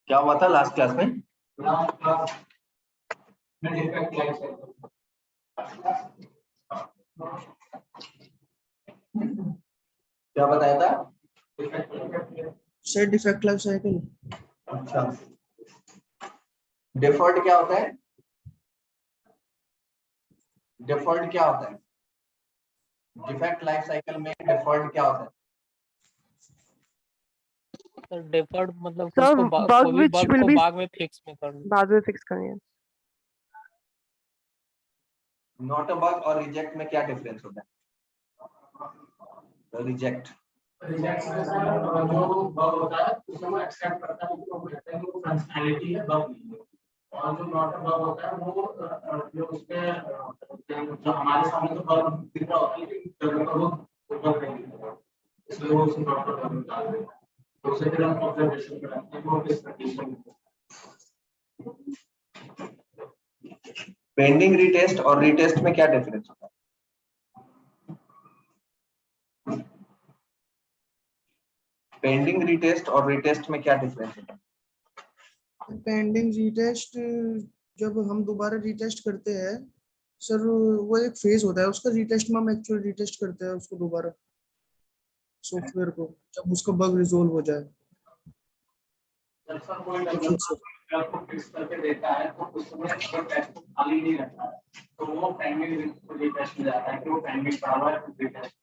क्या हुआ था लास्ट क्लास में? क्या बताया था? Sir defect life cycle. अच्छा, डिफॉल्ट क्या होता है? डिफॉल्ट क्या होता है? डिफेक्ट लाइफ साइकिल में डिफॉल्ट क्या होता है? सर डिफॉल्ट मतलब सर उसको बग कोई भी व्हिच बग विल को बी बाद में फिक्स में करना। बाद में फिक्स करेंगे। नॉट अ बग और रिजेक्ट में क्या डिफरेंस होता है? रिजेक्ट जो बग होता है उसमें वो एक्सेप्ट करता है कि वो कहते हैं कि वो फंक्शनैलिटी है, बग नहीं है। और जो नॉट बग होता है वो जो उसमें जो हमारे सामने तो बग दिख रहा होता है लेकिन जब वो बग नहीं दिख रहा, इसलिए वो उसे नॉट बग निकाल देता है। तो उसे फिर हम ऑब्जर्वेशन कराते हैं वो किस कंडीशन में। पेंडिंग रीटेस्ट और रीटेस्ट में क्या डिफरेंस होता है? पेंडिंग रीटेस्ट और रीटेस्ट में क्या डिफरेंस होता है? पेंडिंग रीटेस्ट, जब हम दोबारा रीटेस्ट करते हैं सर, वो एक फेज होता है उसका, रीटेस्ट में हम एक्चुअली रीटेस्ट करते हैं उसको दोबारा, सॉफ्टवेयर को, जब उसका बग रिजोल्व हो जाए। जब कोई डेवलपर को फिक्स करके देता है तो उसमें अगर टेस्ट खाली नहीं रहता है तो वो पेंडिंग रीटेस्ट में जाता है कि वो पेंडिंग पड़ा हुआ है रीटेस्ट।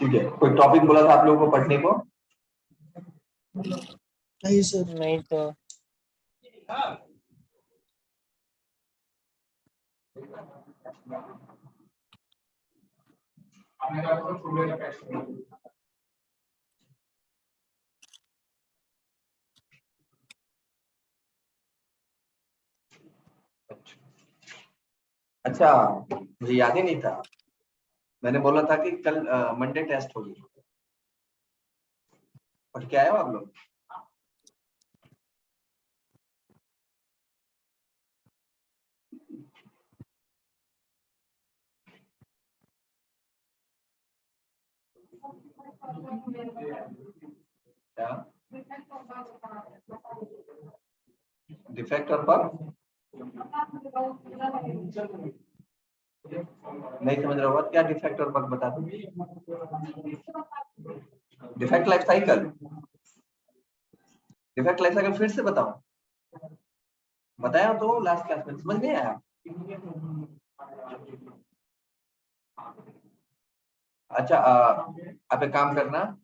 ठीक है, कोई टॉपिक बोला था आप लोगों को पढ़ने को? नहीं सर। नहीं तो अच्छा, मुझे याद ही नहीं था, मैंने बोला था कि कल मंडे टेस्ट होगी। पढ़ के आए हो आप लोग? क्या डिफेक्ट और बग नहीं समझ रहा होगा? क्या डिफेक्ट और बग बता दो। Defect life cycle, defect life cycle फिर से बताओ, बताया तो लास्ट क्लास में, समझ नहीं आया? अच्छा, आप एक काम करना,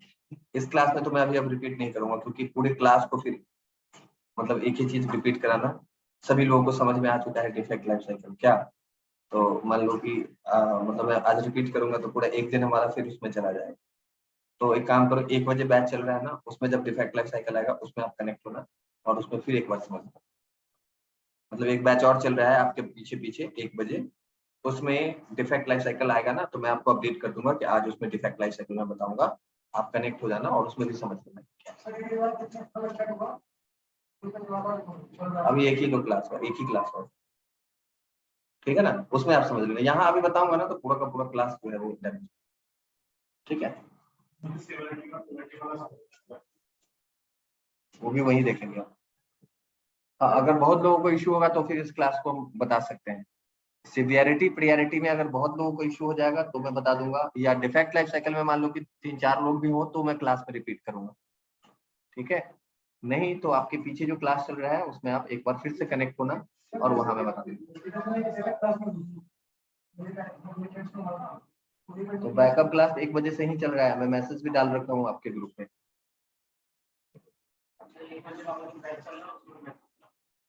इस क्लास में तो मैं अभी अब रिपीट नहीं करूंगा क्योंकि पूरे क्लास को फिर मतलब एक ही चीज रिपीट कराना, सभी लोगों को समझ में आ चुका है डिफेक्ट लाइफ साइकिल क्या। तो मान लो कि मतलब मैं आज रिपीट करूंगा तो पूरा एक दिन हमारा फिर उसमें चला जाएगा। तो एक काम करो, 1 बजे बैच चल रहा है ना, उसमें जब डिफेक्ट लाइफ साइकिल आएगा उसमें आप कनेक्ट होना और उसमें फिर एक बार समझना। मतलब एक बैच और चल रहा है आपके पीछे पीछे 1 बजे, उसमें डिफेक्ट लाइफ साइकिल आएगा ना तो मैं आपको अपडेट कर दूंगा कि आज उसमें डिफेक्ट लाइफ साइकिल में बताऊंगा, आप कनेक्ट हो जाना और उसमें भी समझ लेना। अभी एक ही दो क्लास है, एक ही क्लास है, ठीक है ना, उसमें आप समझ लेना। यहाँ अभी बताऊंगा ना तो पूरा का पूरा क्लास जो है वो डन, ठीक है, वो भी वही देखेंगे। हाँ, अगर बहुत लोगों को इश्यू होगा तो फिर इस क्लास को हम बता सकते हैं। सिवियरिटी प्रियरिटी में अगर बहुत लोगों को इश्यू हो जाएगा तो मैं बता दूंगा, या डिफेक्ट लाइफ साइकिल में मान लो कि 3-4 लोग भी हो तो मैं क्लास में रिपीट करूंगा, ठीक है। नहीं तो आपके पीछे जो क्लास चल रहा है उसमें आप एक बार फिर से कनेक्ट होना और वहां मैं बता दूंगा। तो बैकअप क्लास 1 बजे से ही चल रहा है, मैं मैसेज भी डाल रखा हूँ आपके ग्रुप में।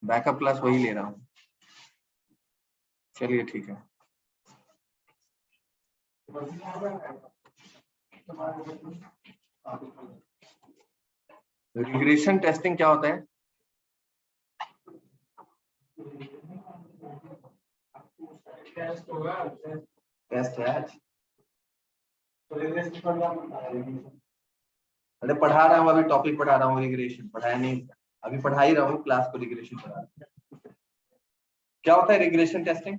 बैकअप क्लास वही ले रहा हूँ, चलिए ठीक है। रिग्रेशन टेस्टिंग क्या होता है? टेस्ट है आज, अरे पढ़ा रहा हूँ, अभी टॉपिक पढ़ा रहा हूँ, रिग्रेशन पढ़ाया नहीं। अभी पढ़ा ही रहा हूँ, क्लास को रिग्रेशन पढ़ा रहा हूँ। क्या होता है रिग्रेशन टेस्टिंग?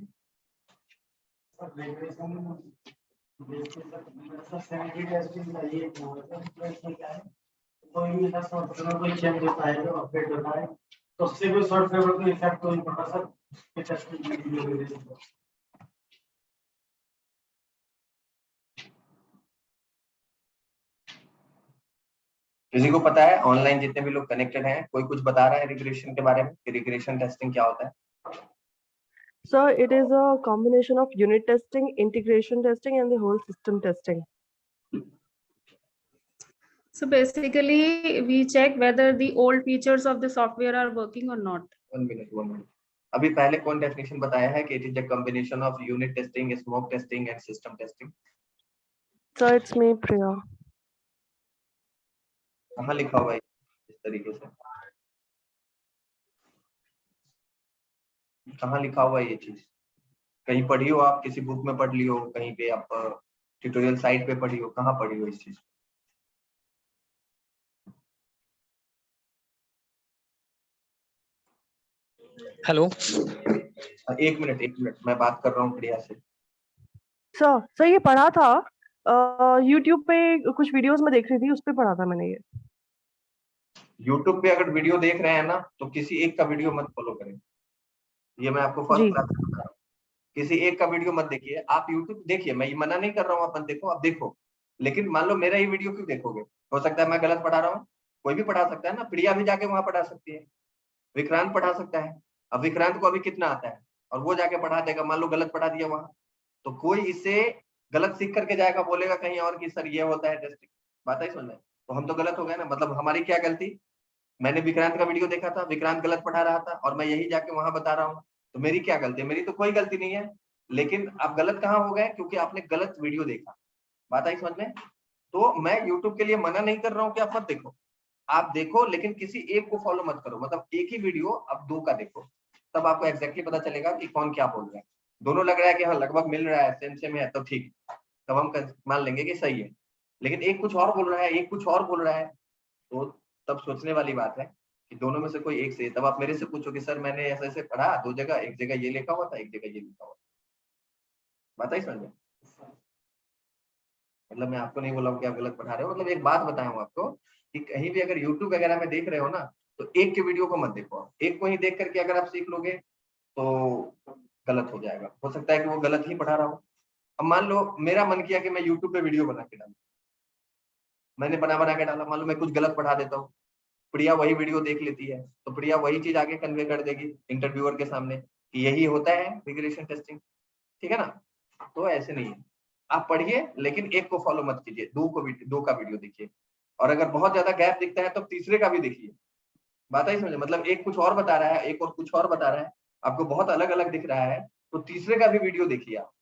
कोई चेंज होता है जो अपडेट होता है तो उससे भी सॉफ्टवेयर को इफेक्ट नहीं पड़ता सर। किसी को पता है ऑनलाइन जितने भी लोग कनेक्टेड हैं, कोई कुछ बता रहा है रिग्रेशन के बारे में कि रिग्रेशन टेस्टिंग क्या होता है? So it is a combination of unit testing, integration testing, and the whole system testing. So basically, we check whether the old features of the software are working or not. 1 minute. अभी पहले कौन definition बताया है कि it is a combination of unit testing, smoke testing and system testing? So it's me, Priya. कहाँ लिखा हुआ है इस तरीके से? कहाँ लिखा हुआ है ये चीज? कहीं पढ़ी हो आप, किसी बुक में पढ़ ली हो, कहीं पे आप ट्यूटोरियल साइट पे पढ़ी हो, कहाँ पढ़ी हो इस चीज? हेलो, एक मिनट, मैं बात कर रहा हूँ प्रिया से। So ये पढ़ा था YouTube पे, कुछ वीडियोस में देख रही थी, उस पे पढ़ा था मैंने ये। YouTube पे अगर वीडियो देख रहे हैं ना, तो किसी एक का वीडियो मत फॉलो करें। ये मैं आपको फर्स्ट जी। क्लास में बता रहा हूँ। किसी एक का वीडियो मत देखिए। आप YouTube देखिए, मैं ये मना नहीं कर रहा हूँ, आप मत देखो, आप देखो, लेकिन मान लो मेरा ये वीडियो क्यों देखोगे? हो सकता है मैं गलत पढ़ा रहा हूँ, कोई भी पढ़ा सकता है ना। प्रिया भी जाके वहां पढ़ा सकती है, विक्रांत पढ़ा सकता है। अब विक्रांत को अभी कितना आता है और वो जाके पढ़ा देगा, मान लो गलत पढ़ा दिया वहां, तो कोई इससे गलत सीख करके जाएगा, बोलेगा कहीं और कि सर ये होता है टेस्टिंग। बात आई समझ में? तो हम तो गलत हो गए ना, मतलब हमारी क्या गलती? मैंने विक्रांत का वीडियो देखा था, विक्रांत गलत पढ़ा रहा था और मैं यही जाके वहां बता रहा हूँ, तो मेरी क्या गलती है? मेरी तो कोई गलती नहीं है, लेकिन आप गलत कहाँ हो गए? क्योंकि आपने गलत वीडियो देखा। बात आई समझ में? तो मैं यूट्यूब के लिए मना नहीं कर रहा हूँ कि आप मत देखो, आप देखो, लेकिन किसी एक को फॉलो मत करो। मतलब एक ही वीडियो आप 2 का देखो, तब आपको एग्जैक्टली पता चलेगा कि कौन क्या बोल रहा है। दोनों लग रहा है कि हाँ लगभग मिल रहा है, सेम है, तो ठीक, तब हम मान लेंगे कि सही है। लेकिन एक कुछ और बोल रहा है, एक कुछ और बोल रहा है, तो तब सोचने वाली बात है कि दोनों में से कोई एक से। तब आप मेरे से पूछो कि सर मैंने ऐसे ऐसे पढ़ा 2 जगह, एक जगह ये लिखा हुआ था, एक जगह ये लिखा हुआ। बात आई समझ में? मतलब मैं आपको नहीं बोला हूँ कि आप गलत पढ़ा रहे हो, मतलब एक बात बताया हूँ आपको कि कहीं भी अगर यूट्यूब वगैरह में देख रहे हो ना, तो एक के वीडियो को मत देखो। एक को ही देख करके अगर आप सीख लोगे तो गलत हो जाएगा। हो सकता है कि वो गलत ही पढ़ा रहा हो। अब मान लो मेरा मन किया कि मैं यूट्यूब पे वीडियो बना के डालूं, मैंने बना के डाला, मान लो मैं कुछ गलत पढ़ा देता हूँ, प्रिया वही वीडियो देख लेती है, तो प्रिया वही चीज आगे कन्वे कर देगी इंटरव्यूअर के सामने कि यही होता है रिग्रेशन टेस्टिंग। ठीक है ना? तो ऐसे नहीं है, आप पढ़िए लेकिन एक को फॉलो मत कीजिए, 2 का वीडियो देखिए, और अगर बहुत ज्यादा गैप दिखता है तो तीसरे का भी देखिए। बात आई समझे? मतलब एक कुछ और बता रहा है, एक और कुछ और बता रहा है, आपको बहुत अलग अलग दिख रहा है, तो तीसरे का भी वीडियो देखिए आप।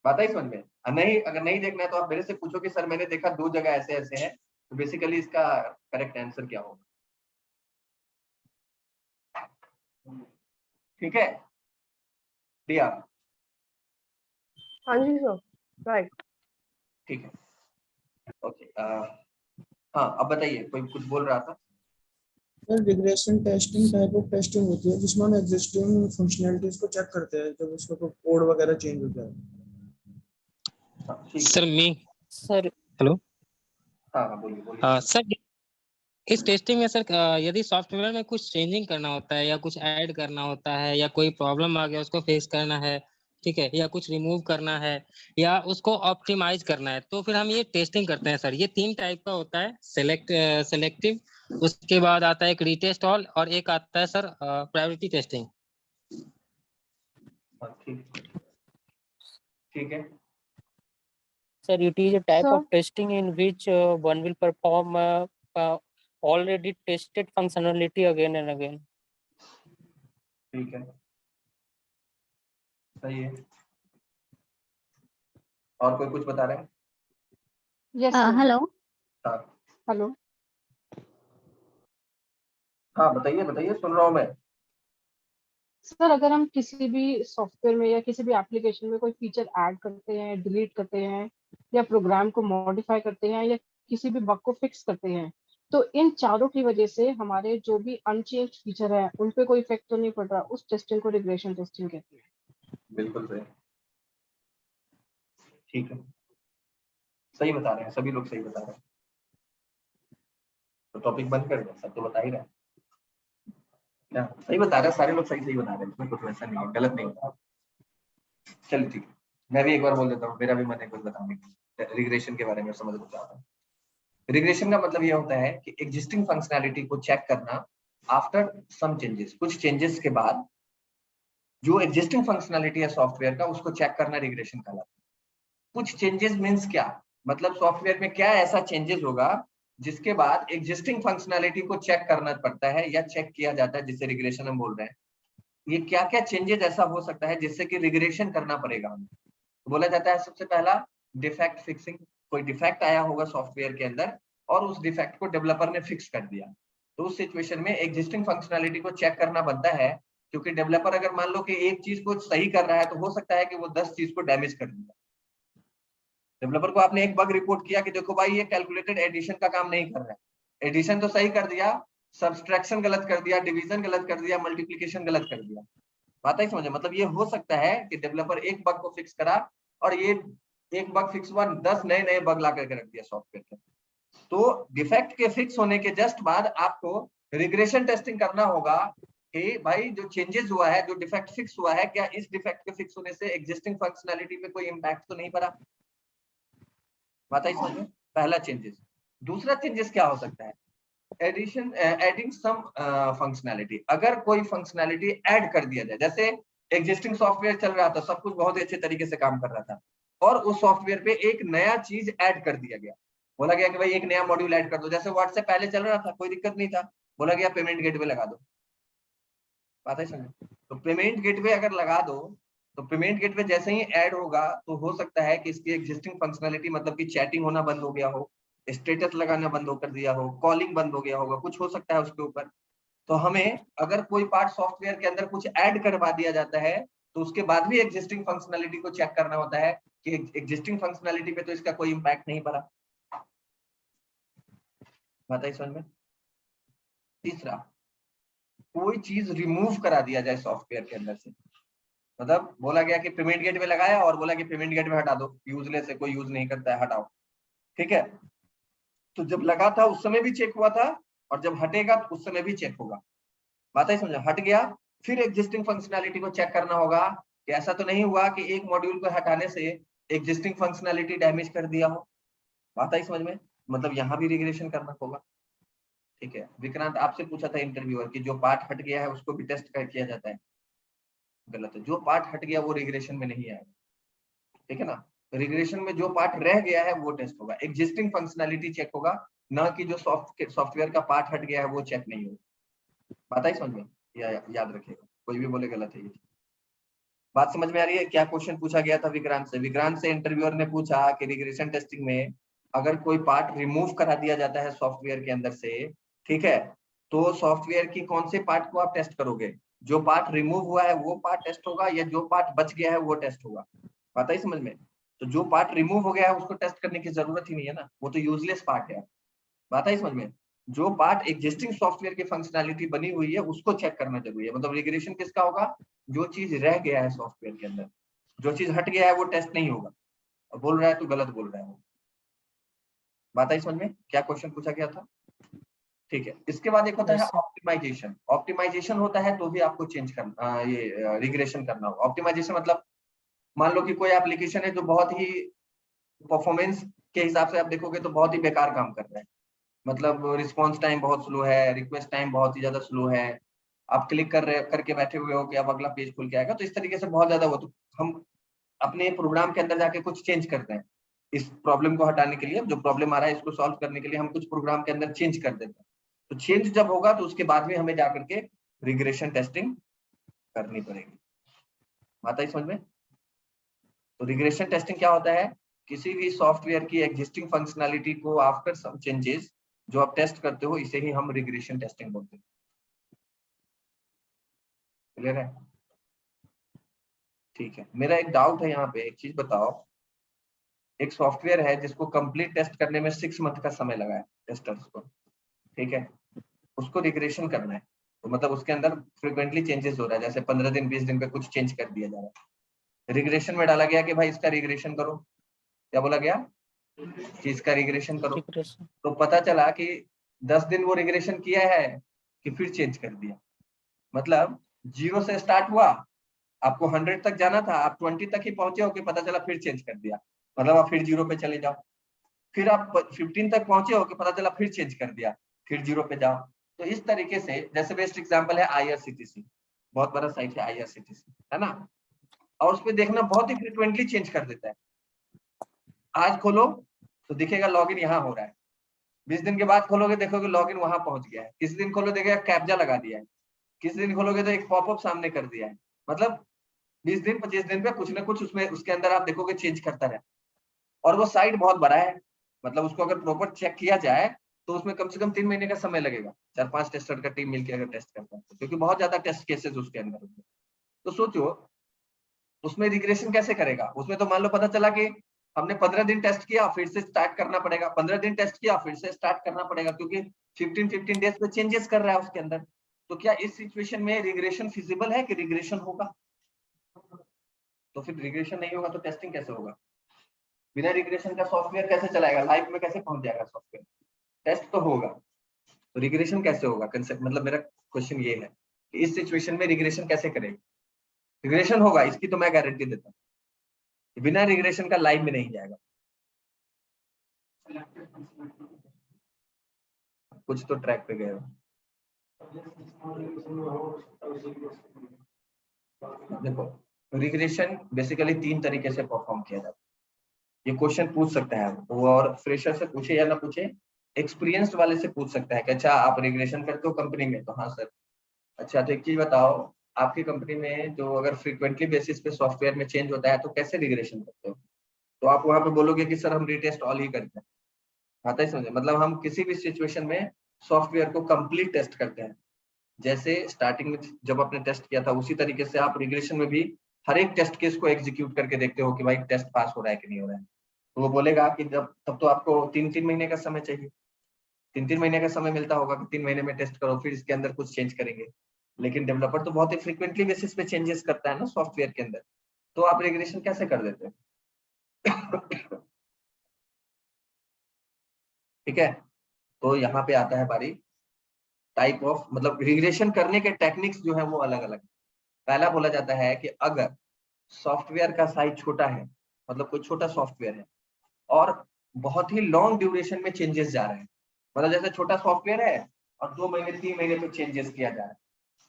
बात आई समझ में? नहीं, अगर नहीं देखना है तो आप मेरे से पूछो कि सर मैंने देखा 2 जगह ऐसे ऐसे है, तो बेसिकली इसका करेक्ट आंसर क्या होगा। ठीक है प्रिया? हाँ जी सर, राइट। ठीक है, ओके। हाँ अब बताइए, कोई कुछ बोल रहा था? Sir regression testing type of testing होती है जिसमें हम एग्जिस्टिंग फंक्शनैलिटीज को चेक करते हैं जब उसका कोड वगैरह चेंज हो जाए। हाँ, ठीक है। सर मी सर हेलो। हाँ बोलिए। सर इस टेस्टिंग में सर यदि सॉफ्टवेयर में कुछ चेंजिंग करना होता है या कुछ ऐड करना होता है या कोई प्रॉब्लम आ गया उसको फेस करना है, ठीक है, या कुछ रिमूव करना है या उसको ऑप्टिमाइज करना है, तो फिर हम ये टेस्टिंग करते हैं सर। ये 3 टाइप का होता है, सेलेक्टिव, उसके बाद आता है एक रीटेस्ट ऑल, और एक आता है सर प्रायोरिटी टेस्टिंग। हाँ, ठीक है। sir, it is a type Sir. of testing in which one will perform already tested functionality again and again. ठीक है, सही है। और कोई कुछ बता रहे हैं? yes sir. हेलो हाँ हेलो हाँ, बताइए, सुन रहा हूँ मैं। सर, अगर हम किसी भी सॉफ्टवेयर में या किसी भी एप्लीकेशन में कोई फीचर ऐड करते हैं, डिलीट करते हैं या प्रोग्राम को मॉडिफाई करते हैं या किसी भी बग को फिक्स करते हैं, तो इन चारों की वजह से हमारे जो भी अनचेंज्ड फीचर है उन पे कोई इफेक्ट तो नहीं पड़ रहा, उस टेस्टिंग को रिग्रेशन टेस्टिंग कहते हैं। बिल्कुल सही, ठीक है, सही बता रहे हैं, सभी लोग सही बता रहे हैं। तो टॉपिक बंद कर दो, सब तो बता ही रहे हैं। क्या सही बता रहे हैं, सारे लोग सही बता रहे हैं, इसमें कुछ वैसा नहीं है, गलत नहीं होता। चलिए ठीक है, मैं भी एक बार बोल देता हूँ, मेरा भी मन है कुछ बताने का रिग्रेशन के बारे में, समझ लो क्या होता है। रिग्रेशन का मतलब ये होता है कि एग्जिस्टिंग फंक्शनैलिटी को चेक करना आफ्टर सम चेंजेस, कुछ चेंजेस के बाद जो एग्जिस्टिंग फंक्शनैलिटी है सॉफ्टवेयर का उसको चेक करना रिग्रेशन कहलाता है। कुछ चेंजेस मींस क्या, मतलब सॉफ्टवेयर में क्या ऐसा चेंजेस होगा जिसके बाद एग्जिस्टिंग फंक्शनैलिटी को चेक करना पड़ता है या चेक किया जाता है, जिससे रिग्रेशन हम बोल रहे हैं। ये क्या क्या चेंजेस ऐसा हो सकता है जिससे कि रिग्रेशन करना पड़ेगा हमें। बोला जाता है सबसे पहला डिफेक्ट फिक्सिंग, कोई डिफेक्ट आया होगा सॉफ्टवेयर के अंदर और उस डिफेक्ट को डेवलपर ने फिक्स कर दिया, तो उस सिचुएशन में एग्जिस्टिंग फंक्शनैलिटी को चेक करना बनता है, क्योंकि डेवलपर अगर मान लो कि एक चीज को सही कर रहा है तो हो सकता है कि वो 10 चीज को डैमेज कर दिया। डेवलपर को आपने एक बग रिपोर्ट किया कि देखो भाई ये कैलकुलेटेड एडिशन का काम नहीं कर रहा है, एडिशन तो सही कर दिया, सब्सट्रैक्शन गलत कर दिया, डिवीजन गलत कर दिया, मल्टीप्लिकेशन गलत कर दिया। बात है समझे, मतलब ये हो सकता है कि डेवलपर एक बग को फिक्स करा और ये एक बग फिक्स हुआ, 10 नए बग ला करके रख दिया सॉफ्टवेयर के। तो डिफेक्ट के फिक्स होने के जस्ट बाद आपको रिग्रेशन टेस्टिंग करना होगा कि भाई जो चेंजेस हुआ है, जो डिफेक्ट फिक्स हुआ है, क्या इस डिफेक्ट के फिक्स होने से एग्जिस्टिंग फंक्शनैलिटी पे कोई इंपैक्ट तो नहीं पड़ा। बात है समझ में, पहला चेंजेस। दूसरा चेंजेस क्या हो सकता है, एडिंग सम फंक्शनैलिटी, अगर कोई फंक्शनैलिटी ऐड कर दिया जाए, जैसे एग्जिस्टिंग सॉफ्टवेयर चल रहा था, सब कुछ बहुत ही अच्छे तरीके से काम कर रहा था और उस सॉफ्टवेयर पे एक नया चीज ऐड कर दिया गया, बोला गया कि भाई एक नया मॉड्यूल ऐड कर दो, जैसे व्हाट्सएप पहले चल रहा था कोई दिक्कत नहीं था, बोला गया पेमेंट गेटवे लगा दो। बात है समझ, तो पेमेंट गेटवे अगर लगा दो तो पेमेंट गेटवे जैसे ही ऐड होगा तो हो सकता है कि इसकी एग्जिस्टिंग फंक्शनैलिटी, मतलब कि चैटिंग होना बंद हो गया हो, स्टेटस लगाना बंद कर दिया हो, कॉलिंग बंद हो गया होगा, कुछ हो सकता है उसके ऊपर। तो हमें अगर कोई पार्ट सॉफ्टवेयर के अंदर कुछ ऐड करवा दिया जाता है तो उसके बाद भी एग्जिस्टिंग फंक्शनैलिटी को चेक करना होता है कि एग्जिस्टिंग फंक्शनैलिटी पे तो इसका कोई इंपैक्ट नहीं पड़ा। बात है समझ में। तीसरा, कोई चीज रिमूव करा दिया जाए सॉफ्टवेयर के अंदर से, मतलब बोला गया कि पेमेंट गेटवे लगाया और बोला कि पेमेंट गेटवे हटा दो, यूजलेस है, कोई यूज नहीं करता है, हटाओ। ठीक है, तो जब लगा था उस समय भी चेक हुआ था और जब हटेगा तो उस समय भी चेक होगा। बात है समझा, हट गया फिर एग्जिस्टिंग फंक्शनैलिटी को चेक करना होगा कि ऐसा तो नहीं हुआ कि एक मॉड्यूल को हटाने से एग्जिस्टिंग फंक्शनैलिटी डैमेज कर दिया हो। बात आई समझ में, मतलब यहाँ भी रिग्रेशन करना होगा। ठीक है, विक्रांत आपसे पूछा था इंटरव्यूअर कि जो पार्ट हट गया है उसको भी टेस्ट किया जाता है, गलत है, जो पार्ट हट गया वो रिग्रेशन में नहीं आएगा। ठीक है ना, रिग्रेशन में जो पार्ट रह गया है वो टेस्ट होगा, एग्जिस्टिंग फंक्शनैलिटी चेक होगा, ना कि जो सॉफ्टवेयर का पार्ट हट गया है वो चेक नहीं होगा। बात आई समझ में, याद रखिएगा, कोई भी बोले गलत है ये। बात समझ में आ रही है। क्या क्वेश्चन पूछा गया था विक्रांत से, विक्रांत से इंटरव्यूअर ने पूछा कि रिग्रेशन टेस्टिंग में अगर कोई पार्ट रिमूव करा दिया जाता है सॉफ्टवेयर के अंदर से, ठीक है, तो सॉफ्टवेयर की कौन से पार्ट को आप टेस्ट करोगे, जो पार्ट रिमूव हुआ है वो पार्ट टेस्ट होगा या जो पार्ट बच गया है वो टेस्ट होगा। बात आई समझ में, तो जो पार्ट रिमूव हो गया है उसको टेस्ट करने की जरूरत ही नहीं है ना, वो तो यूजलेस पार्ट है। बात आई समझ में, जो पार्ट एग्जिस्टिंग सॉफ्टवेयर की फंक्शनैलिटी बनी हुई है उसको चेक करना जरूरी है, मतलब रिग्रेशन किसका होगा, जो चीज रह गया है सॉफ्टवेयर के अंदर, जो चीज हट गया है वो टेस्ट नहीं होगा। अब बोल रहा है तो गलत बोल रहा है वो। बात आई समझ में, क्या क्वेश्चन पूछा गया था। ठीक है, इसके बाद एक होता है ऑप्टिमाइजेशन। ऑप्टिमाइजेशन होता है तो भी आपको चेंज करना, ये रिग्रेशन करना होगा। ऑप्टिमाइजेशन मतलब मान लो कि कोई एप्लीकेशन है जो बहुत ही परफॉर्मेंस के हिसाब से आप देखोगे तो बहुत ही बेकार काम कर रहा है, मतलब रिस्पॉन्स टाइम बहुत स्लो है, रिक्वेस्ट टाइम बहुत ही ज्यादा स्लो है, आप क्लिक करके बैठे हुए हो कि अब अगला पेज खुल के आएगा, तो इस तरीके से बहुत ज्यादा वो, तो हम अपने प्रोग्राम के अंदर जाके कुछ चेंज करते हैं इस प्रॉब्लम को हटाने के लिए, जो प्रॉब्लम आ रहा है इसको सॉल्व करने के लिए हम कुछ प्रोग्राम के अंदर चेंज कर देते हैं। तो चेंज जब होगा तो उसके बाद में हमें जाकर के रिग्रेशन टेस्टिंग करनी पड़ेगी। आता है समझ में। तो रिग्रेशन टेस्टिंग क्या होता है, किसी भी सॉफ्टवेयर की एग्जिस्टिंग फंक्शनैलिटी को आफ्टर सम चेंजेस जो आप टेस्ट करते हो, इसे ही हम रिग्रेशन टेस्टिंग बोलते हैं। क्लियर है। ठीक है, मेरा एक डाउट है यहाँ पे, एक चीज बताओ, एक सॉफ्टवेयर है जिसको कंप्लीट टेस्ट करने में 6 मंथ का समय लगा है टेस्टर्स को, ठीक है, उसको रिग्रेशन करना है। तो मतलब उसके अंदर फ्रिक्वेंटली चेंजेस हो रहा है, जैसे 15 दिन 20 दिन पे कुछ चेंज कर दिया जा रहा है। रिग्रेशन में डाला गया कि भाई इसका रिग्रेशन करो, क्या बोला गया कि इसका रिग्रेशन करो। तो पता चला कि 10 दिन वो रिग्रेशन किया है कि फिर चेंज कर दिया। मतलब 0 से स्टार्ट हुआ, आपको 100 तक जाना था, आप 20 तक ही पहुंचे हो कि पता चला फिर चेंज कर दिया, मतलब आप फिर 0 पे चले जाओ। फिर आप 15 तक पहुंचे हो कि पता चला फिर चेंज कर दिया, फिर 0 पे जाओ। तो इस तरीके से, जैसे बेस्ट एग्जांपल है IRCTC, बहुत बड़ा साइट है IRCTC, है ना, और उसपे देखना बहुत ही फ्रिक्वेंटली चेंज कर देता है। आज खोलो तो दिखेगा लॉगिन यहाँ हो रहा है, 20 दिन के बाद खोलोगे देखोगे लॉगिन वहां पहुंच गया है, किसी दिन खोलो देखेगा कैप्चा लगा दिया है, किसी दिन खोलोगे तो एक पॉपअप सामने कर दिया है। मतलब 20 दिन 25 दिन पे कुछ ना कुछ उसमें उसके अंदर आप देखोगे चेंज करता रहे। और वो साइट बहुत बड़ा है, मतलब उसको अगर प्रॉपर चेक किया जाए तो उसमें कम से कम 3 महीने का समय लगेगा, 4-5 टेस्टर का टीम मिलकर अगर टेस्ट करता है, क्योंकि बहुत ज्यादा टेस्ट केसेस उसके अंदर होते हैं। तो सोचो उसमें रिग्रेशन कैसे करेगा। उसमें तो मान लो पता चला कि हमने 15 दिन टेस्ट किया, फिर से स्टार्ट करना पड़ेगा, 15 दिन टेस्ट किया फिर से स्टार्ट करना पड़ेगा, क्योंकि 15 डेज पे चेंजेस कर रहा है उसके अंदर। तो क्या इस सिचुएशन में रिग्रेशन फिजिबल है कि रिग्रेशन होगा? तो फिर रिग्रेशन नहीं होगा तो टेस्टिंग कैसे होगा? बिना रिग्रेशन का सॉफ्टवेयर कैसे चलाएगा, लाइव में कैसे पहुंच जाएगा सॉफ्टवेयर? टेस्ट तो होगा, तो रिग्रेशन कैसे होगा? कंसेप्ट, मतलब मेरा क्वेश्चन ये है कि इस सिचुएशन में रिग्रेशन कैसे करेगा? रिग्रेशन होगा, इसकी तो मैं गारंटी देता हूँ, बिना रिग्रेशन का लाइव में नहीं जाएगा। कुछ तो ट्रैक पे गए हो। देखो रिग्रेशन बेसिकली 3 तरीके से परफॉर्म किया जाता है। ये क्वेश्चन पूछ सकता है वो, और फ्रेशर से पूछे या ना पूछे, एक्सपीरियंस्ड वाले से पूछ सकता है कि अच्छा आप रिग्रेशन करते हो कंपनी में? तो हाँ सर। अच्छा तो एक चीज बताओ, आपकी कंपनी में जो अगर फ्रीक्वेंटली बेसिस पे सॉफ्टवेयर में चेंज होता है तो कैसे रिग्रेशन करते हो? तो आप वहां पे बोलोगे कि सर हम रीटेस्ट ऑल ही करते हैं। आता ही समझे, मतलब हम किसी भी सिचुएशन में सॉफ्टवेयर को कंप्लीट टेस्ट करते हैं। जैसे स्टार्टिंग में जब आपने टेस्ट किया था उसी तरीके से आप रिग्रेशन में भी हर एक टेस्ट केस को एग्जीक्यूट करके देखते हो कि भाई टेस्ट पास हो रहा है कि नहीं हो रहा है। तो वो बोलेगा कि जब तब तो आपको 3-3 महीने का समय चाहिए, 3-3 महीने का समय मिलता होगा कि 3 महीने में टेस्ट करो फिर इसके अंदर कुछ चेंज करेंगे। लेकिन डेवलपर तो बहुत ही फ्रीक्वेंटली बेसिस पे चेंजेस करता है ना सॉफ्टवेयर के अंदर, तो आप रिग्रेशन कैसे कर देते हैं? ठीक है, तो यहाँ पे आता है बारी टाइप ऑफ, मतलब रिग्रेशन करने के टेक्निक्स जो है वो अलग अलग। पहला बोला जाता है कि अगर सॉफ्टवेयर का साइज छोटा है, मतलब कोई छोटा सॉफ्टवेयर है और बहुत ही लॉन्ग ड्यूरेशन में चेंजेस जा रहे हैं, मतलब जैसे छोटा सॉफ्टवेयर है और 2 महीने 3 महीने में चेंजेस किया जा रहा है,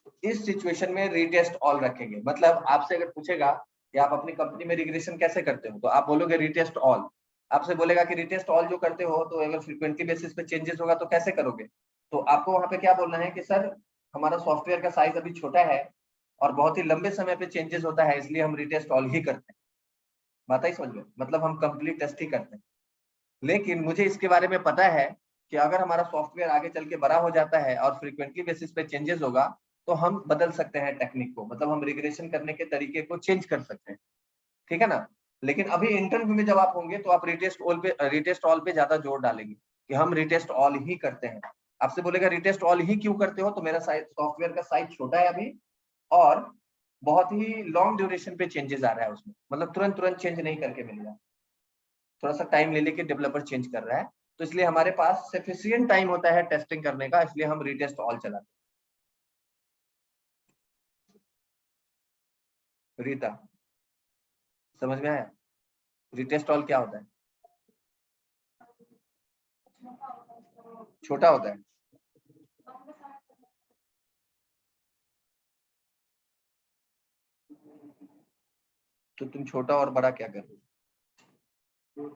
तो इस सिचुएशन में रीटेस्ट ऑल रखेंगे। मतलब आपसे अगर पूछेगा कि आप अपनी कंपनी में रिग्रेशन कैसे करते हो, तो आप बोलोगे रीटेस्ट ऑल। आपसे बोलेगा कि रीटेस्ट ऑल जो करते हो तो अगर फ्रीक्वेंटली बेसिस पे चेंजेस होगा तो कैसे करोगे? तो आपको वहां पे क्या बोलना है कि सर हमारा सॉफ्टवेयर का साइज अभी छोटा है और बहुत ही लंबे समय पे चेंजेस होता है, इसलिए हम रीटेस्ट ऑल ही करते हैं। बात ही समझ में, मतलब हम कंप्लीट टेस्ट ही करते हैं। लेकिन मुझे इसके बारे में पता है कि अगर हमारा सॉफ्टवेयर आगे चल के बड़ा हो जाता है और फ्रीक्वेंटली बेसिस पे चेंजेस होगा तो हम बदल सकते हैं टेक्निक को, मतलब हम रिग्रेशन करने के तरीके को चेंज कर सकते हैं। ठीक है ना? लेकिन अभी इंटरव्यू में जब आप होंगे तो आप रिटेस्ट ऑल पे ज्यादा जोर डालेंगे कि हम रिटेस्ट ऑल ही करते हैं। आपसे बोलेगा रिटेस्ट ऑल ही क्यों करते हो, तो मेरा सॉफ्टवेयर का साइज छोटा है अभी और बहुत ही लॉन्ग ड्यूरेशन पे चेंजेस आ रहा है उसमें, मतलब तुरंत तुरंत चेंज नहीं करके मिलेगा, थोड़ा सा टाइम ले लेके डेवलपर चेंज कर रहा है, तो इसलिए हमारे पास सफिशिएंट टाइम होता है टेस्टिंग करने का, इसलिए हम रीटेस्ट ऑल चलाते हैं। रीता समझ में आया रीटेस्ट ऑल क्या होता है? छोटा होता है। तो तुम छोटा और बड़ा क्या कर रहे हो?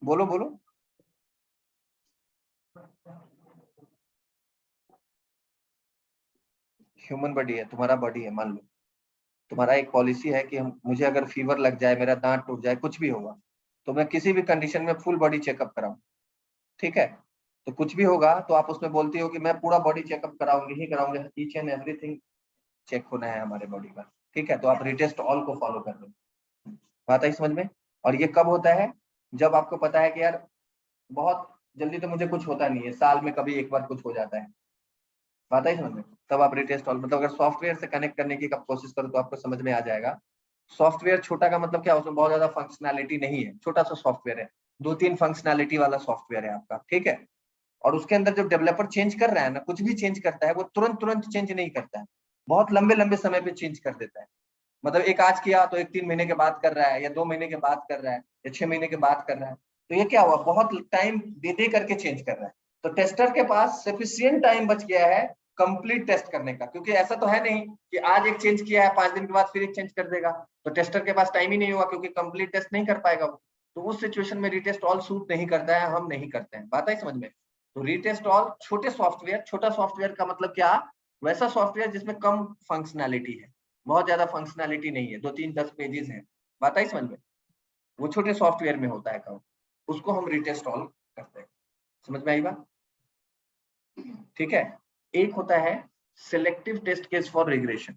बोलो बोलो। ह्यूमन बॉडी है, तुम्हारा बॉडी है, मान लो तुम्हारा एक पॉलिसी है कि मुझे अगर फीवर लग जाए, मेरा दांत टूट जाए, कुछ भी होगा, तो मैं किसी भी कंडीशन में फुल बॉडी चेकअप कराऊं। ठीक है, तो कुछ भी होगा तो आप उसमें बोलती हो कि मैं पूरा बॉडी चेकअप कराऊंगी ही कराऊंगी, ईच एंड एवरीथिंग चेक होना है हमारे बॉडी का। ठीक है, तो आप रिटेस्ट ऑल को फॉलो कर रहे हो। बात आई समझ में? और ये कब होता है? जब आपको पता है कि यार बहुत जल्दी तो मुझे कुछ होता नहीं है, साल में कभी एक बार कुछ हो जाता है, बात आई समझ में। तब आप रिटेस्ट ऑल, मतलब अगर सॉफ्टवेयर से कनेक्ट करने की कोशिश करो तो आपको समझ में आ जाएगा। सॉफ्टवेयर छोटा का मतलब क्या, उसमें बहुत ज्यादा फंक्शनैलिटी नहीं है, छोटा सा सॉफ्टवेयर है, 2-3 फंक्शनैलिटी वाला सॉफ्टवेयर है आपका, ठीक है। और उसके अंदर जो डेवलपर चेंज कर रहा है ना, कुछ भी चेंज करता है वो तुरंत चेंज नहीं करता है, बहुत लंबे समय पे चेंज कर देता है। मतलब एक आज किया तो एक 3 महीने के बाद कर रहा है, या 2 महीने के बाद कर रहा है, या 6 महीने के बाद कर रहा है। तो ये क्या हुआ, बहुत टाइम दे करके चेंज कर रहा है। तो टेस्टर के पास सफिशिएंट टाइम बच गया है कंप्लीट टेस्ट करने का, क्योंकि ऐसा तो है नहीं कि आज एक चेंज किया है 5 दिन के बाद फिर एक चेंज कर देगा, तो टेस्टर के पास टाइम ही नहीं हुआ, क्योंकि कंप्लीट टेस्ट नहीं कर पाएगा वो। तो उस सिचुएशन में रीटेस्ट ऑल सूट नहीं करता है, हम नहीं करते हैं, बात आई समझ में। तो रीटेस्ट ऑल छोटे सॉफ्टवेयर, छोटा सॉफ्टवेयर का मतलब क्या, वैसा सॉफ्टवेयर जिसमें कम फंक्शनैलिटी है, बहुत ज्यादा फंक्शनैलिटी नहीं है, 2-3-10 पेजेस हैं, बात आई समझ में, वो छोटे सॉफ्टवेयर में होता है काम, उसको हम रीटेस्ट ऑल करते हैं। समझ में आई बात, ठीक है। एक होता है selective test case for regression,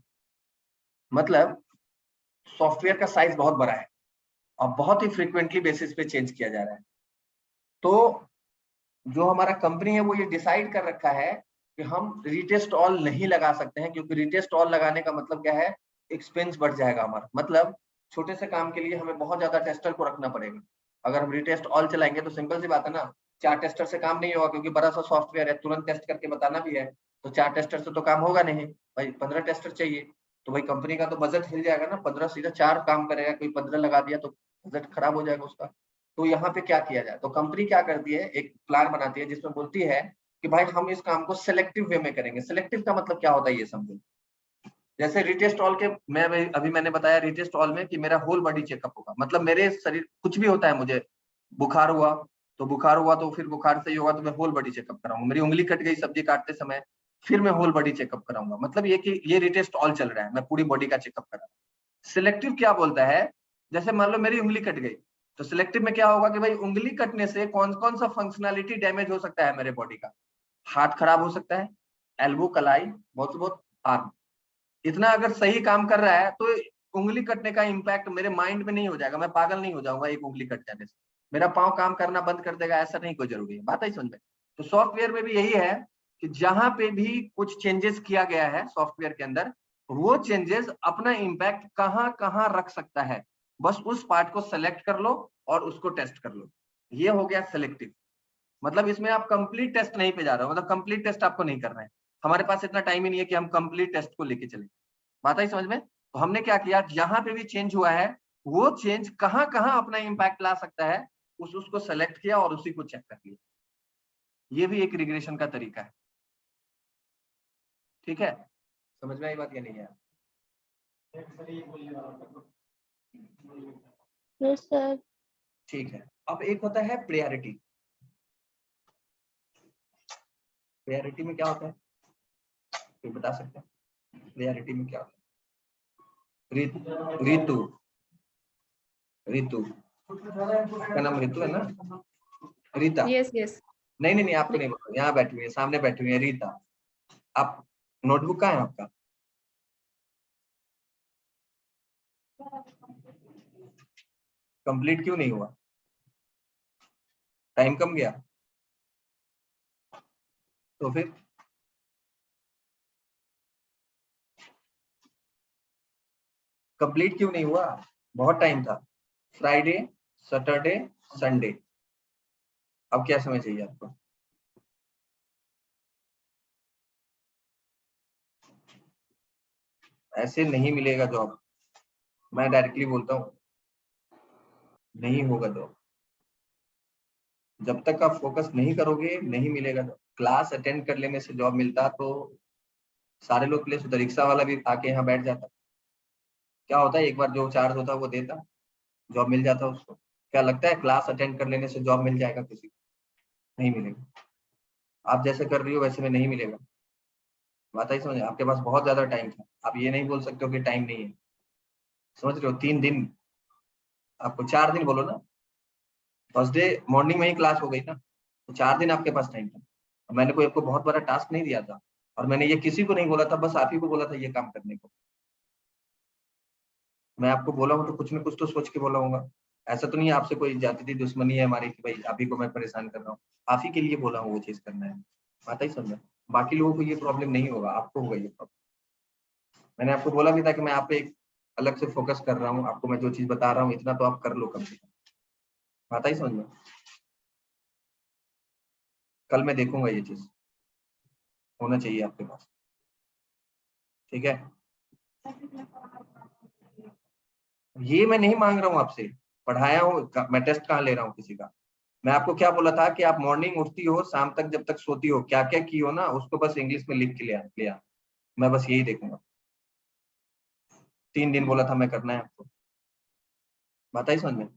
मतलब सॉफ्टवेयर का साइज बहुत बड़ा है और बहुत ही फ्रीक्वेंटली बेसिस पे चेंज किया जा रहा है। तो जो हमारा कंपनी है वो ये डिसाइड कर रखा है कि हम रीटेस्ट ऑल नहीं लगा सकते हैं, क्योंकि रीटेस्ट ऑल लगाने का मतलब क्या है, एक्सपेंस बढ़ जाएगा हमारा। मतलब छोटे से काम के लिए हमें बहुत ज्यादा टेस्टर को रखना पड़ेगा। अगर हम रीटेस्ट ऑल चलाएंगे तो सिंपल सी बात है ना, 4 टेस्टर से काम नहीं होगा, क्योंकि बड़ा सा सॉफ्टवेयर है, तुरंत टेस्ट करके बताना भी है, तो 4 टेस्टर से तो काम होगा नहीं भाई, 15 टेस्टर चाहिए। तो भाई कंपनी का तो बजट हिल जाएगा ना, 15 सीधा 4 काम करेगा, कोई 15 लगा दिया तो बजट खराब हो जाएगा उसका। तो यहाँ पे क्या किया जाए, तो कंपनी क्या करती है, एक प्लान बनाती है जिसमें बोलती है कि भाई हम इस काम को सिलेक्टिव वे में करेंगे। सिलेक्टिव का मतलब क्या होता है ये समझो। जैसे रिटेस्ट ऑल के अभी मैंने बताया रिटेस्ट ऑल में कि मेरा होल बॉडी चेकअप होगा, मतलब मेरे शरीर कुछ भी होता है, मुझे बुखार हुआ तो फिर बुखार से ही होगा तो मैं होल बॉडी चेकअप कराऊंगा। मेरी उंगली कट गई सब्जी काटते समय, फिर मैं होल बॉडी चेकअप कराऊंगा। मतलब ये कि ये रिटेस्ट ऑल चल रहा है, मैं पूरी बॉडी का चेकअप करा। सिलेक्टिव क्या बोलता है, जैसे मान लो मेरी उंगली कट गई, तो सिलेक्टिव में क्या होगा कि भाई उंगली कटने से कौन कौन सा फंक्शनैलिटी डैमेज हो सकता है मेरे बॉडी का। हाथ खराब हो सकता है, एल्बो, कलाई, बहुत से बहुत आर्म, इतना अगर सही काम कर रहा है तो उंगली कटने का इम्पैक्ट मेरे माइंड में नहीं हो जाएगा, मैं पागल नहीं हो जाऊंगा एक उंगली कट जाने से, मेरा पाँव काम करना बंद कर देगा, ऐसा नहीं कोई जरूरी है, बात है समझ में। तो सॉफ्टवेयर में भी यही है कि जहां पे भी कुछ चेंजेस किया गया है सॉफ्टवेयर के अंदर, वो चेंजेस अपना इम्पैक्ट कहाँ कहाँ रख सकता है, बस उस पार्ट को सेलेक्ट कर लो और उसको टेस्ट कर लो। ये हो गया सिलेक्टिव। मतलब इसमें आप कंप्लीट टेस्ट नहीं पे जा रहे हो, मतलब कंप्लीट टेस्ट आपको नहीं करना है, हमारे पास इतना टाइम ही नहीं है कि हम कंप्लीट टेस्ट को लेके चले, बात आई समझ में। तो हमने क्या किया, जहां पे भी चेंज हुआ है वो चेंज कहाँ कहाँ अपना इम्पैक्ट ला सकता है, उसको सेलेक्ट किया और उसी को चेक कर लिया। ये भी एक रिग्रेशन का तरीका है, ठीक है। समझ में आई बात या नहीं है? Yes sir. ठीक है। अब एक होता है प्रायोरिटी। प्रायोरिटी में क्या होता है, कोई बता सकते हैं प्रायोरिटी में क्या होता है? रितु, रितु का नाम रितु है ना, रीता? Yes yes. नहीं आपको नहीं बोला, यहाँ बैठी हुई है, सामने बैठी हुई है रीता। आप नोटबुक कहाँ है आपका? कंप्लीट क्यों नहीं हुआ, टाइम कम गया? तो फिर कंप्लीट क्यों नहीं हुआ, बहुत टाइम था, फ्राइडे, सैटरडे, संडे। अब क्या समय चाहिए आपको? ऐसे नहीं मिलेगा जॉब, मैं डायरेक्टली बोलता हूँ, नहीं होगा जॉब। जब तक आप फोकस नहीं करोगे नहीं मिलेगा जॉब। क्लास अटेंड कर लेने से जॉब मिलता तो सारे लोग प्लेस होता, रिक्शा वाला भी आके यहाँ बैठ जाता, क्या होता है एक बार जो चार्ज होता वो देता, जॉब मिल जाता उसको। क्या लगता है क्लास अटेंड कर लेने से जॉब मिल जाएगा किसी को? नहीं मिलेगा। आप जैसे कर रही हो वैसे में नहीं मिलेगा, बात आई समझ। आपके पास बहुत ज्यादा टाइम था, आप ये नहीं बोल सकते हो कि टाइम नहीं है, समझ रहे हो। 3 दिन, आपको 4 दिन बोलो ना, फर्स्ट डे मॉर्निंग में ही क्लास हो गई ना, तो 4 दिन आपके पास टाइम था। मैंने कोई आपको बहुत बड़ा टास्क नहीं दिया था, और मैंने ये किसी को नहीं बोला था, बस आप ही को बोला था ये काम करने को। मैं आपको बोला हूँ तो कुछ न कुछ तो सोच के बोला होगा, ऐसा तो नहीं आपसे कोई जाति थी दुश्मनी है हमारी कि भाई आप ही को मैं परेशान कर रहा हूँ, आप ही के लिए बोला हूँ वो चीज करना है, बात ही समझ। बाकी लोगों को ये प्रॉब्लम नहीं होगा, आपको होगा ये प्रॉब्लम। मैंने आपको बोला भी था कि मैं आप पे एक अलग से फोकस कर रहा हूँ, आपको मैं जो चीज बता रहा हूँ इतना तो आप कर लो कम से कम, बात ही समझ में। कल मैं देखूंगा ये चीज होना चाहिए आपके पास, ठीक है। ये मैं नहीं मांग रहा हूँ आपसे, पढ़ाया हूँ मैं, टेस्ट कहाँ ले रहा हूँ किसी का। मैं आपको क्या बोला था कि आप मॉर्निंग उठती हो, शाम तक जब तक सोती हो क्या क्या की हो ना, उसको बस इंग्लिश में लिख के लिया। मैं बस यही देखूंगा। 3 दिन बोला था मैं करना है आपको, बात ही समझ में।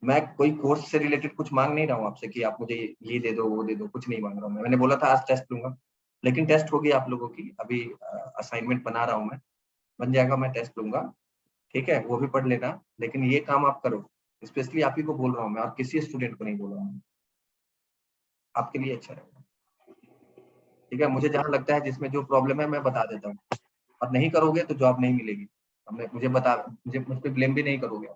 मैं कोई कोर्स से रिलेटेड कुछ मांग नहीं रहा हूँ आपसे कि आप मुझे ये दे दो वो दे दो, कुछ नहीं मांग रहा हूँ मैंने बोला था आज टेस्ट लूंगा, लेकिन टेस्ट होगी आप लोगों की, अभी असाइनमेंट बना रहा हूँ मैं, बन जाएगा, मैं टेस्ट लूंगा, ठीक है, वो भी पढ़ लेना। लेकिन ये काम आप करो, स्पेशली आप ही को बोल रहा हूँ मैं, और किसी स्टूडेंट को नहीं बोल रहा हूँ, आपके लिए अच्छा रहेगा, ठीक है। मुझे जहाँ लगता है जिसमें जो प्रॉब्लम है मैं बता देता हूँ, और नहीं करोगे तो जॉब नहीं मिलेगी। मुझे मुझ पर ब्लेम भी नहीं करोगे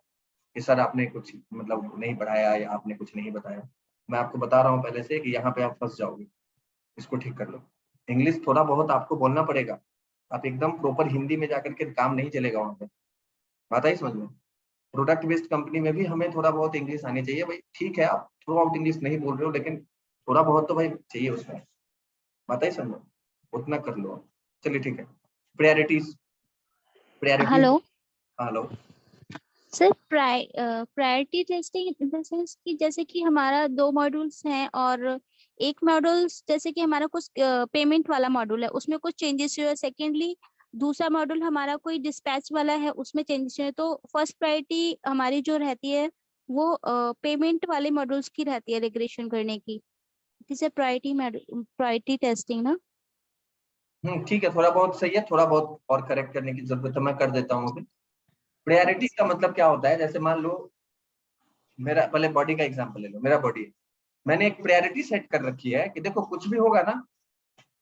कि सर आपने कुछ मतलब नहीं पढ़ाया या आपने कुछ नहीं बताया। मैं आपको बता रहा हूँ पहले से कि यहाँ पे आप फंस जाओगे, इसको ठीक कर लो। इंग्लिश थोड़ा बहुत आपको बोलना पड़ेगा, आप एकदम प्रॉपर हिंदी में जाकर के काम नहीं चलेगा वहाँ पे, बात आई समझ में। प्रोडक्ट बेस्ड कंपनी में भी हमें थोड़ा बहुत इंग्लिश आनी चाहिए भाई, ठीक है आप थ्रू आउट इंग्लिश नहीं बोल रहे हो, लेकिन थोड़ा बहुत तो भाई चाहिए उसमें, बात आई समझ, उतना कर लो। चलिए ठीक है। Priorities hello hello sir, priority testing in the sense कि जैसे कि हमारा 2 मॉड्यूल्स हैं और एक मॉड्यूल्स जैसे कि हमारा कुछ पेमेंट वाला मॉड्यूल है उसमें कुछ चेंजेस हुए, सेकेंडली दूसरा मॉड्यूल हमारा कोई डिस्पैच वाला है उसमें चेंजेस हुए, तो फर्स्ट प्रायोरिटी हमारी जो रहती है वो पेमेंट वाले मॉड्यूल्स की रहती है रिग्रेशन करने की, जिसे प्रायोरिटी टेस्टिंग ना। ठीक है, थोड़ा बहुत सही है, थोड़ा बहुत और करेक्ट करने की जरूरत है, मैं कर देता हूँ अभी। प्रायोरिटी का मतलब क्या होता है, जैसे मान लो मेरा, पहले बॉडी का एग्जांपल ले लो, मेरा बॉडी है, मैंने एक प्रायोरिटी सेट कर रखी है कि देखो कुछ भी होगा ना,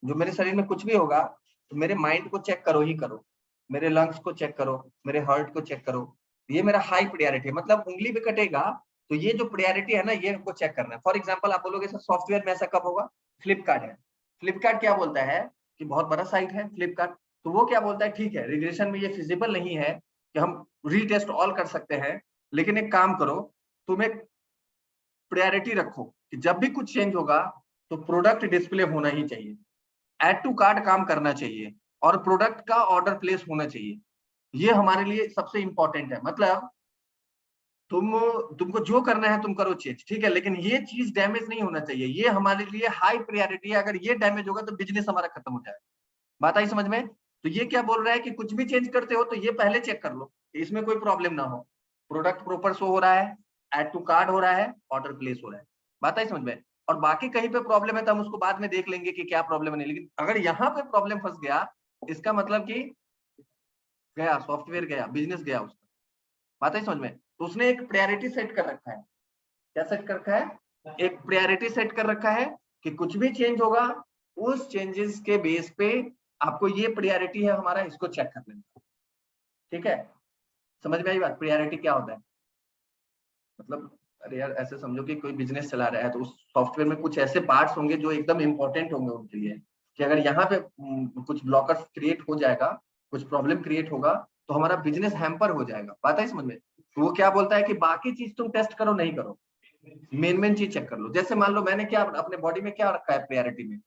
जो मेरे शरीर में कुछ भी होगा तो मेरे माइंड को चेक करो ही करो, मेरे लंग्स को चेक करो, मेरे हार्ट को चेक करो, ये मेरा हाई प्रायोरिटी है। मतलब उंगली भी कटेगा तो ये जो प्रायोरिटी है ना ये हमको चेक करना है। फॉर एग्जाम्पल आप बोलोगे सर सॉफ्टवेयर में ऐसा कब होगा, फ्लिपकार्ट है, फ्लिपकार्ट क्या बोलता है कि बहुत बड़ा साइट है फ्लिपकार्ट, तो वो क्या बोलता है ठीक है रिग्रेशन में ये फिजिबल नहीं है कि हम रीटेस्ट ऑल कर सकते हैं, लेकिन एक काम करो तुम एक प्रायोरिटी रखो कि जब भी कुछ चेंज होगा तो प्रोडक्ट डिस्प्ले होना ही चाहिए, ऐड टू कार्ट काम करना चाहिए, और प्रोडक्ट का ऑर्डर प्लेस होना चाहिए। ये हमारे लिए सबसे इंपॉर्टेंट है। मतलब तुमको जो करना है तुम करो चेंज, ठीक है, लेकिन ये चीज डैमेज नहीं होना चाहिए, ये हमारे लिए हाई प्रायोरिटी है। अगर ये डैमेज होगा तो बिजनेस हमारा खत्म हो जाएगा, बात आई समझ में। तो ये क्या बोल रहा है कि कुछ भी चेंज करते हो तो ये पहले चेक कर लो कि इसमें कोई प्रॉब्लम ना हो, प्रोडक्ट प्रॉपर शो हो रहा है, ऐड टू कार्ट हो रहा है, ऑर्डर प्लेस हो रहा है, बात आई समझ में। और बाकी कहीं पे प्रॉब्लम है तो हम उसको बाद में देख लेंगे कि क्या प्रॉब्लम है नहीं, लेकिन अगर यहाँ पे प्रॉब्लम फंस गया इसका मतलब कि गया सॉफ्टवेयर, गया बिजनेस, गया उसका, बात आई समझ में। तो उसने एक प्रायोरिटी सेट कर रखा है, क्या सेट कर रखा है, एक प्रायोरिटी सेट कर रखा है कि कुछ भी चेंज होगा उस चेंजेस के बेस पे आपको ये प्रायोरिटी है हमारा, इसको चेक कर लेना, ठीक है। समझ में आई बात, प्रायोरिटी क्या होता है मतलब, अरे यार ऐसे समझो कि कोई बिजनेस चला रहा है तो उस सॉफ्टवेयर में कुछ ऐसे पार्ट्स होंगे जो एकदम इंपॉर्टेंट होंगे उनके लिए, कि अगर यहाँ पे कुछ ब्लॉकर्स क्रिएट हो जाएगा, कुछ प्रॉब्लम क्रिएट होगा तो हमारा बिजनेस हैम्पर हो जाएगा, बात है समझ में। तो वो क्या बोलता है कि बाकी चीज तुम टेस्ट करो नहीं करो, मेन चीज चेक कर लो। जैसे मान लो मैंने क्या अपने बॉडी में क्या रखा है प्रायोरिटी में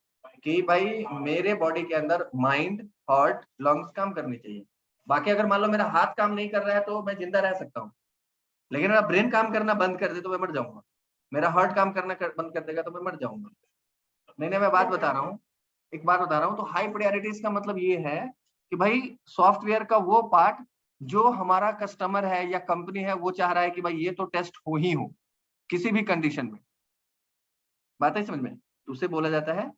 कि भाई मेरे बॉडी के अंदर माइंड, हार्ट, लंग्स काम करनी चाहिए। बाकी अगर मान लो मेरा हाथ काम नहीं कर रहा है तो मैं जिंदा रह सकता हूँ, लेकिन मेरा ब्रेन काम करना बंद कर दे तो मैं मर जाऊंगा, मेरा हार्ट काम करना बंद कर देगा तो मैं मर जाऊंगा। नहीं मैं बात बता रहा हूँ, एक बात बता रहा हूँ। तो हाई प्रायोरिटीज का मतलब ये है कि भाई सॉफ्टवेयर का वो पार्ट जो हमारा कस्टमर है या कंपनी है वो चाह रहा है कि भाई ये तो टेस्ट हो ही हो किसी भी कंडीशन में, बात है समझ में। तो उसे बोला जाता है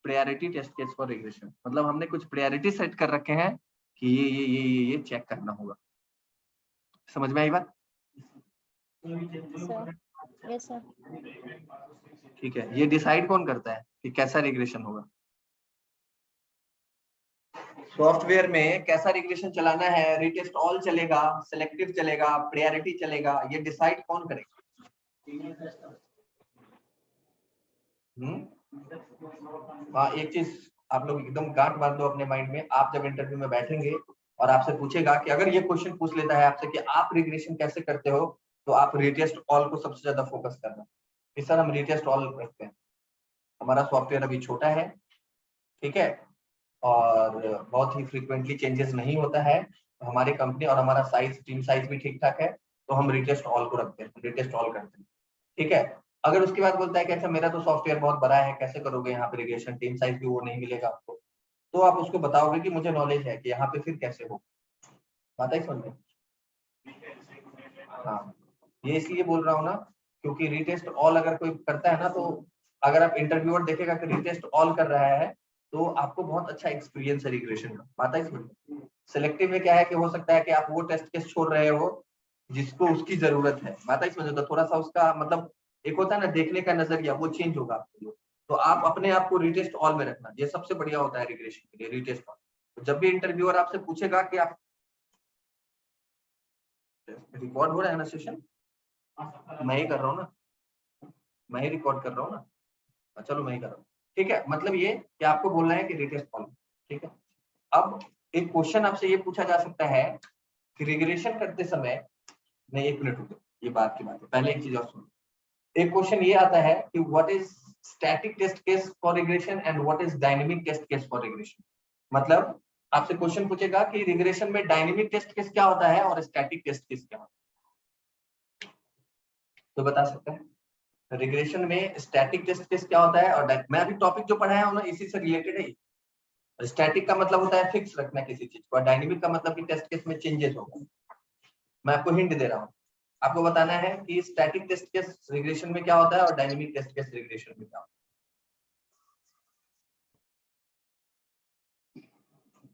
priority test case for regression. मतलब हमने कुछ प्रायोरिटी सेट कर रखे हैं कि ये चेक करना होगा, समझ में आई बात। Sir yes sir. ठीक है, ये डिसाइड कौन करता है कि कैसा रिग्रेशन होगा, सॉफ्टवेयर में कैसा रिग्रेशन चलाना है, रीटेस्ट ऑल चलेगा, सिलेक्टिव चलेगा, प्रायोरिटी चलेगा, ये डिसाइड कौन करेगा? हाँ, एक चीज आप लोग एकदम गांठ बांध दो अपने माइंड में, आप जब इंटरव्यू में बैठेंगे और आपसे पूछेगा कि अगर ये क्वेश्चन पूछ लेता है आपसे कि आप रिग्रेशन कैसे करते हो, तो आप रीटेस्ट ऑल को सबसे ज्यादा फोकस करना कि सर हम रीटेस्ट ऑल रखते हैं, हमारा सॉफ्टवेयर अभी छोटा है, ठीक है, और बहुत ही फ्रीक्वेंटली चेंजेस नहीं होता है, तो हमारी कंपनी और हमारा साइज, टीम साइज भी ठीक ठाक है, तो हम रीटेस्ट ऑल को रखते हैं, रीटेस्ट ऑल करते हैं, ठीक है। अगर उसके बाद बोलता है कि अच्छा मेरा तो सॉफ्टवेयर बहुत बड़ा है, कैसे करोगे यहाँ पे रिग्रेशन, टीम साइज भी वो नहीं मिलेगा आपको, तो आप उसको बताओगे कि मुझे नॉलेज है कि यहाँ पे फिर कैसे हो, बात है समझ में? हाँ, ये इसलिए बोल रहा हूँ ना क्योंकि रीटेस्ट ऑल अगर कोई करता है ना, तो अगर आप इंटरव्यूअर देखेगा कि रीटेस्ट ऑल कर रहा है, तो आपको बहुत अच्छा एक्सपीरियंस है रिग्रेशन का, बात है समझ में? सिलेक्टिव में क्या है कि हो सकता है कि आप वो टेस्ट केस छोड़ रहे हो जिसको उसकी जरूरत है, बात है समझ में? तो थोड़ा सा उसका मतलब एक होता है ना देखने का नजरिया, वो चेंज होगा आपके लिए, तो आप अपने आप को रीटेस्ट ऑल में रखना, ये सबसे बढ़िया होता है रिग्रेशन के लिए, रीटेस्ट ऑल। तो जब भी इंटरव्यूअर आपसे पूछेगा कि आप, रिकॉर्ड हो रहा है ना सेशन, मैं ही कर रहा हूँ ना, मैं ही रिकॉर्ड कर रहा हूँ ना, चलो मैं ही कर रहा हूँ, ठीक है। मतलब ये कि आपको बोलना है कि रीटेस्ट ऑल, ठीक है। अब एक क्वेश्चन आपसे ये पूछा जा सकता है कि रिग्रेशन करते समय, नहीं 1 मिनट रुको, ये बात की बात है, पहले एक चीज और सुनो। एक क्वेश्चन ये आता है कि what is static test case for regression and what is dynamic test case for regression. मतलब आपसे क्वेश्चन पूछेगा कि रिग्रेशन में डायनेमिक टेस्ट केस क्या होता है और स्टैटिक टेस्ट केस क्या होता है, तो बता सकते हैं रिग्रेशन में स्टैटिक टेस्ट केस क्या होता है, और मैं अभी टॉपिक जो पढ़ाया हूं ना इसी से रिलेटेड है। स्टैटिक का मतलब होता है फिक्स रखना किसी चीज को, और डायनेमिक का मतलब कि टेस्ट केस में चेंजेस होगा। मैं आपको हिंट दे रहा हूँ, आपको बताना है कि स्टैटिक टेस्ट केस रिग्रेशन में क्या होता है और डायनेमिक टेस्ट केस रिग्रेशन में क्या होता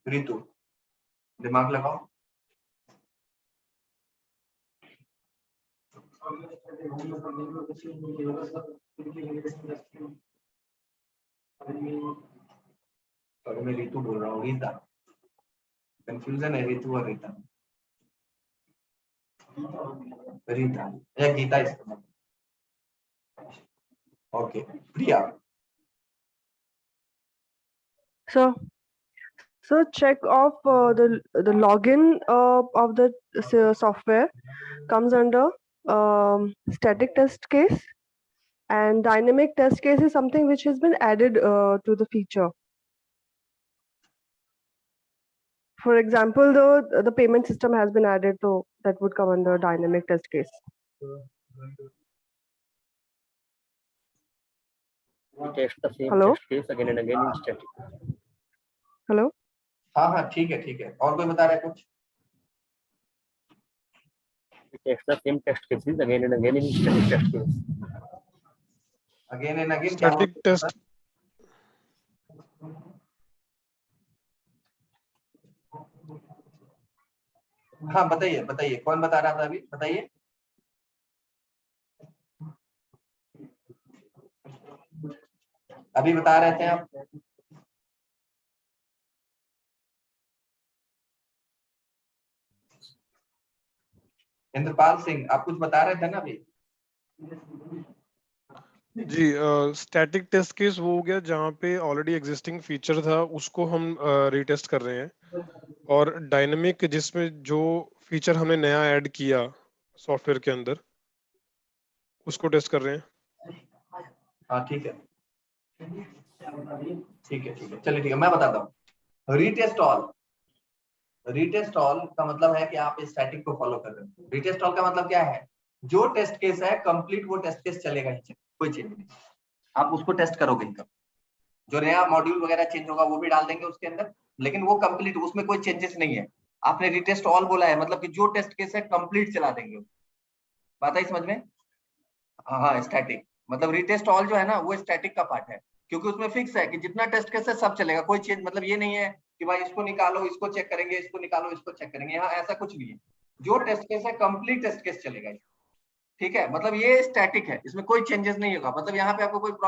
है। ऋतु, दिमाग लगाओ। और मैं ऋतु बोल रहा हूँ, रीता, कंफ्यूजन है ऋतु और रीता, रीता या गीता इसका, okay. Priya, So check of the login of the software comes under static test case, and dynamic test case is something which has been added to the feature. For example, the payment system has been added, so that would come under dynamic test case. Test the same Hello? test case again and again in static. Hello? हाँ हाँ ठीक है ठीक है, और कोई बता रहा है कुछ? Test the same test cases again and again in static test case. Again and again static test, हाँ बताइए बताइए, कौन बता रहा था अभी, बताइए। अभी बता रहे थे आप, इंद्रपाल सिंह, आप कुछ बता रहे थे ना अभी। जी स्टैटिक टेस्ट केस वो हो गया जहाँ पे ऑलरेडी एग्जिस्टिंग फीचर था उसको हम रीटेस्ट कर रहे हैं, और डायनेमिक जिसमें जो फीचर हमने नया ऐड किया सॉफ्टवेयर के अंदर उसको टेस्ट कर रहे हैं। हाँ ठीक है ठीक है ठीक है, चलिए ठीक है, मैं बताता हूँ। रीटेस्ट ऑल, रीटेस्ट ऑल का मतलब है कि आप स्टैटिक को फॉलो कर रहे हैं। रीटेस्ट ऑल का मतलब क्या है, जो टेस्ट केस है कंप्लीट वो टेस्ट केस चलेगा ही, कोई चेंज नहीं, आप उसको टेस्ट करोगे ही। जो नया मॉड्यूल वगैरह चेंज होगा वो भी डाल देंगे उसके अंदर, लेकिन वो कंप्लीट, उसमें कोई चेंजेस नहीं है। आपने रीटेस्ट ऑल बोला है मतलब कि जो टेस्ट केस है कंप्लीट चला देंगे, बात आई समझ में? हाँ स्टैटिक मतलब रीटेस्ट ऑल जो है ना वो स्टैटिक का पार्ट है, क्योंकि उसमें फिक्स है कि जितना टेस्ट केस है सब चलेगा, कोई चेंज मतलब ये नहीं है कि भाई इसको निकालो इसको चेक करेंगे, इसको निकालो इसको चेक करेंगे, यहाँ ऐसा कुछ नहीं है। जो टेस्ट केस है कंप्लीट टेस्ट केस चलेगा, ठीक है। मतलब ये स्टैटिक है, इसमें कोई चेंजेस नहीं होगा, मतलब यहाँ पे आपको कोई